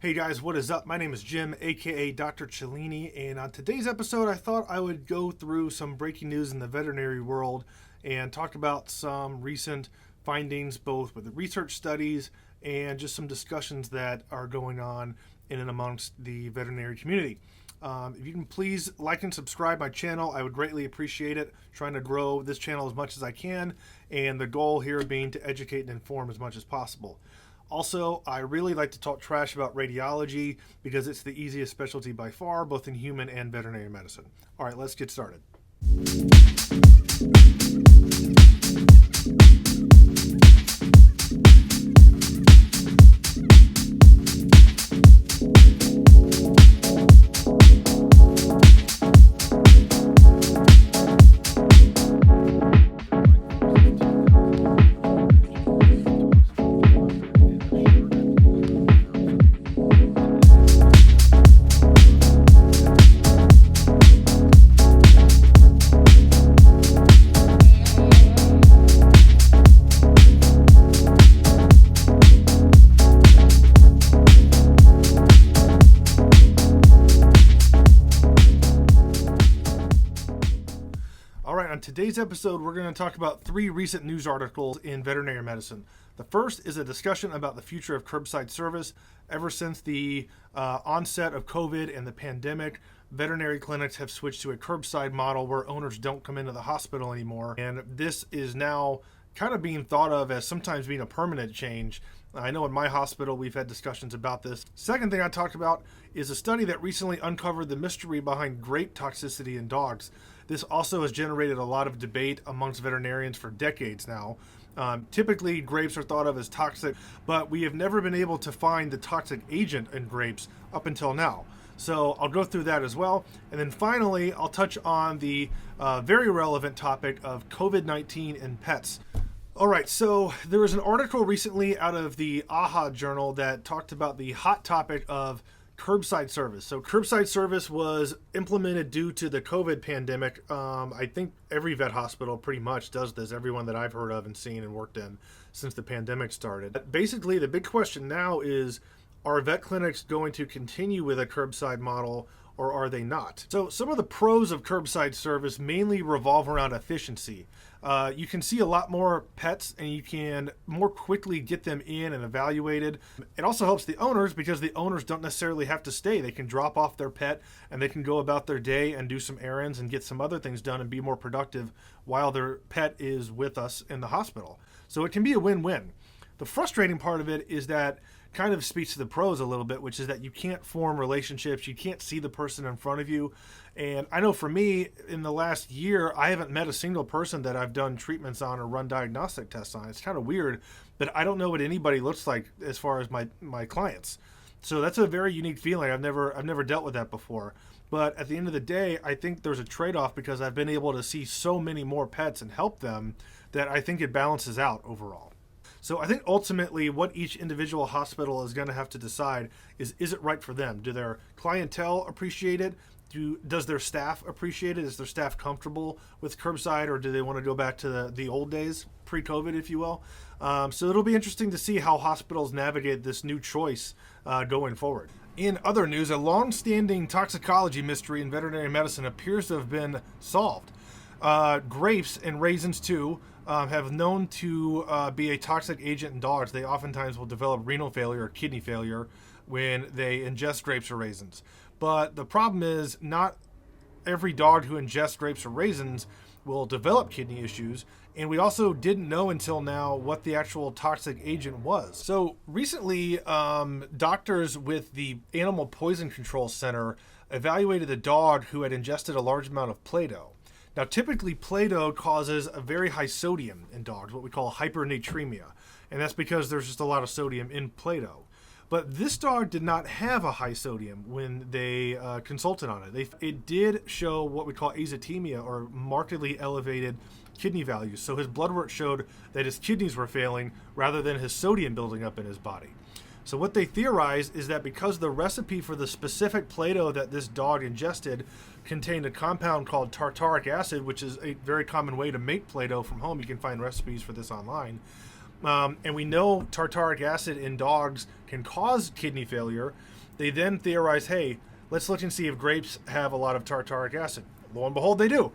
Hey guys, what is up? My name is Jim, aka Dr. Cellini, and on today's episode, I thought I would go through some breaking news in the veterinary world and talk about some recent findings, both with the research studies and just some discussions that are going on in and amongst the veterinary community. If you can please like and subscribe my channel, I would greatly appreciate it. Trying to grow this channel as much as I can, and the goal here being to educate and inform as much as possible. Also, I really like to talk trash about radiology because it's the easiest specialty by far, both in human and veterinary medicine. All right, let's get started. On today's episode, we're going to talk about 3 recent news articles in veterinary medicine. The first is a discussion about the future of curbside service. Ever since the onset of COVID and the pandemic, veterinary clinics have switched to a curbside model where owners don't come into the hospital anymore. And this is now kind of being thought of as sometimes being a permanent change. I know in my hospital we've had discussions about this. Second thing I talked about is a study that recently uncovered the mystery behind grape toxicity in dogs. This also has generated a lot of debate amongst veterinarians for decades now. Typically, grapes are thought of as toxic, but we have never been able to find the toxic agent in grapes up until now. So I'll go through that as well. And then finally, I'll touch on the very relevant topic of COVID-19 in pets. All right, so there was an article recently out of the AHA journal that talked about the hot topic of curbside service. So curbside service was implemented due to the COVID pandemic. I think every vet hospital pretty much does this, everyone that I've heard of and seen and worked in since the pandemic started. Basically, the big question now is, are vet clinics going to continue with a curbside model or are they not? So some of the pros of curbside service mainly revolve around efficiency. You can see a lot more pets and you can more quickly get them in and evaluated. It also helps the owners because the owners don't necessarily have to stay. They can drop off their pet and they can go about their day and do some errands and get some other things done and be more productive while their pet is with us in the hospital. So it can be a win-win. The frustrating part of it is that kind of speaks to the pros a little bit, which is that you can't form relationships. You can't see the person in front of you. And I know for me, in the last year, I haven't met a single person that I've done treatments on or run diagnostic tests on. It's kind of weird that I don't know what anybody looks like as far as my clients. So that's a very unique feeling. I've never dealt with that before. But at the end of the day, I think there's a trade-off because I've been able to see so many more pets and help them that I think it balances out overall. So I think ultimately what each individual hospital is going to have to decide is it right for them? Do their clientele appreciate it? Does their staff appreciate it? Is their staff comfortable with curbside, or do they want to go back to the old days, pre-COVID, if you will? So it'll be interesting to see how hospitals navigate this new choice going forward. In other news, a long-standing toxicology mystery in veterinary medicine appears to have been solved. Grapes and raisins, too, have known to be a toxic agent in dogs. They oftentimes will develop renal failure or kidney failure when they ingest grapes or raisins. But the problem is not every dog who ingests grapes or raisins will develop kidney issues. And we also didn't know until now what the actual toxic agent was. So recently, doctors with the Animal Poison Control Center evaluated a dog who had ingested a large amount of Play-Doh. Now, typically, Play-Doh causes a very high sodium in dogs, what we call hypernatremia. And that's because there's just a lot of sodium in Play-Doh. But this dog did not have a high sodium when they consulted on it. It did show what we call azotemia, or markedly elevated kidney values. So his blood work showed that his kidneys were failing rather than his sodium building up in his body. So what they theorized is that because the recipe for the specific Play-Doh that this dog ingested contained a compound called tartaric acid, which is a very common way to make Play-Doh from home. You can find recipes for this online. And we know tartaric acid in dogs can cause kidney failure. They then theorize, hey, let's look and see if grapes have a lot of tartaric acid. Lo and behold, they do.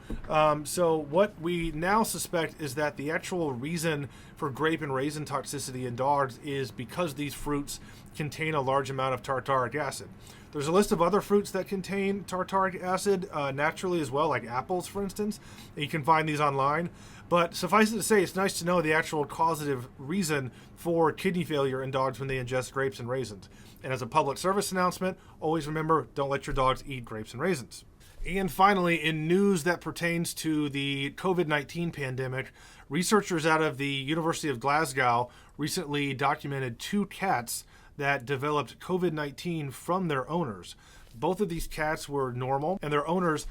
So what we now suspect is that the actual reason for grape and raisin toxicity in dogs is because these fruits contain a large amount of tartaric acid. There's a list of other fruits that contain tartaric acid naturally as well, like apples, for instance. You can find these online. But suffice it to say, it's nice to know the actual causative reason for kidney failure in dogs when they ingest grapes and raisins. And as a public service announcement, always remember, don't let your dogs eat grapes and raisins. And finally, in news that pertains to the COVID-19 pandemic, researchers out of the University of Glasgow recently documented 2 cats that developed COVID-19 from their owners. Both of these cats were normal, and their owners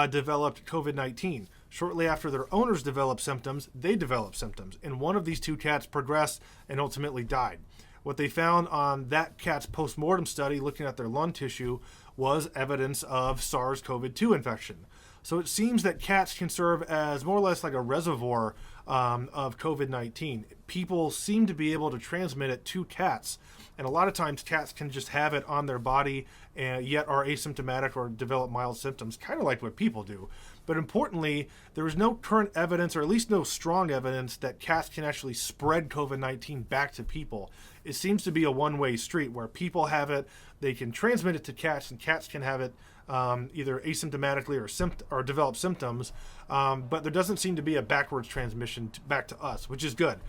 developed COVID-19. Shortly after their owners developed symptoms, they developed symptoms, and one of these 2 cats progressed and ultimately died. What they found on that cat's post-mortem study, looking at their lung tissue, was evidence of SARS-CoV-2 infection. So it seems that cats can serve as more or less like a reservoir of COVID-19. People seem to be able to transmit it to cats, and a lot of times cats can just have it on their body and yet are asymptomatic or develop mild symptoms, kind of like what people do. But importantly, there is no current evidence, or at least no strong evidence, that cats can actually spread COVID-19 back to people. It seems to be a one-way street where people have it, they can transmit it to cats, and cats can have it either asymptomatically or develop symptoms. But there doesn't seem to be a backwards transmission back to us, which is good.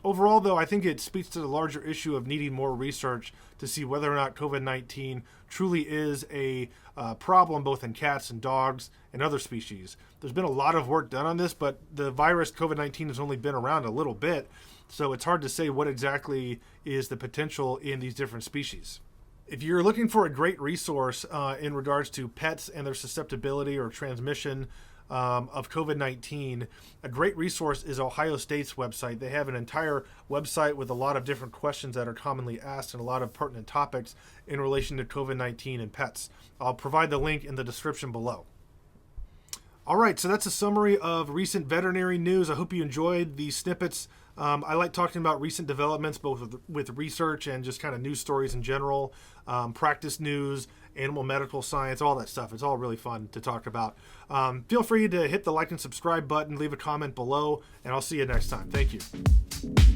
Overall, though, I think it speaks to the larger issue of needing more research to see whether or not COVID-19 truly is a problem both in cats and dogs and other species. There's been a lot of work done on this, but the virus COVID-19 has only been around a little bit, so it's hard to say what exactly is the potential in these different species. If you're looking for a great resource in regards to pets and their susceptibility or transmission of COVID-19, a great resource is Ohio State's website. They have an entire website with a lot of different questions that are commonly asked and a lot of pertinent topics in relation to COVID-19 and pets. I'll provide the link in the description below. All right, so that's a summary of recent veterinary news. I hope you enjoyed these snippets. I like talking about recent developments, both with research and just kind of news stories in general, practice news, animal medical science, all that stuff. It's all really fun to talk about. Feel free to hit the like and subscribe button, leave a comment below, and I'll see you next time. Thank you.